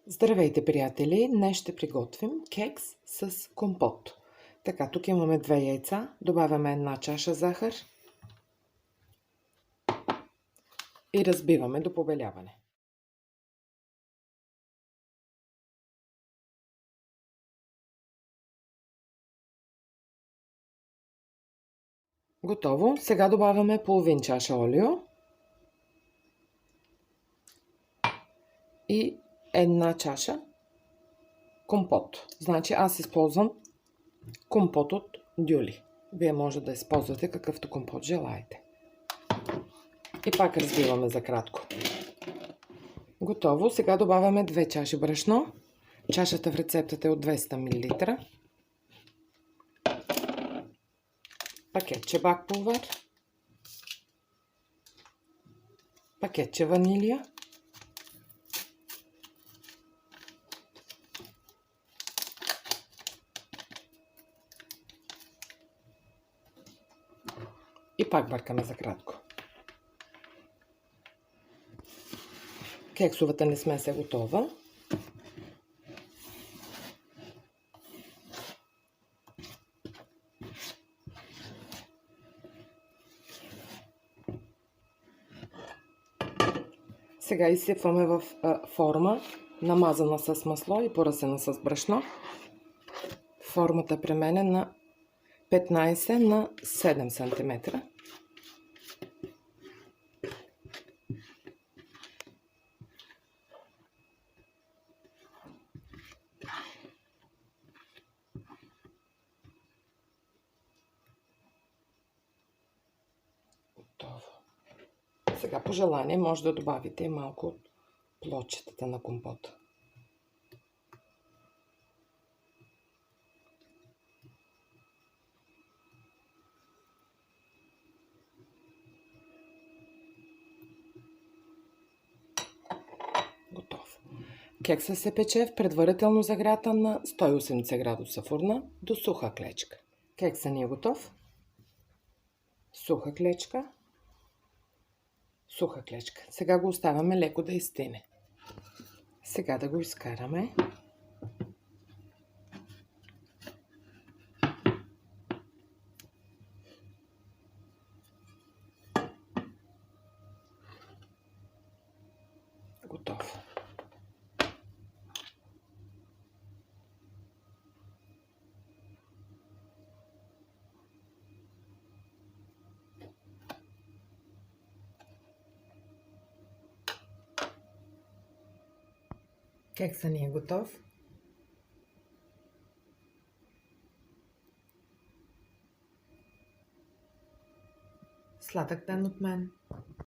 Здравейте, приятели! Днес ще приготвим кекс с компот. Така, тук имаме 2 яйца, добавяме 1 чаша захар и разбиваме до побеляване. Готово. Сега добавяме половин чаша олио и 1 чаша компот. Значи аз използвам компот от Дюли. Вие може да използвате какъвто компот желаете. И пак разбиваме за кратко. Готово. Сега добавяме 2 чаши брашно. Чашата в рецептата е от 200 мл. Пакетче бак пулвер, пакетче ванилия, и пак бъркаме за кратко. Кексовата не смес е готова. Сега изсипваме в форма, намазана с масло и поръсена с брашно. Формата при мен е на 15 на 7 см. Готово. Сега по желание може да добавите и малко от плочетата на компота. Готово. Кексът се пече в предварително загрята на 180 градуса фурна до суха клечка. Кексът ни е готов. Суха клечка. Суха клечка. Сега го оставяме леко да изстине. Сега да го изкараме. Готово. Кексът ни е готов. Сладък ден от мен!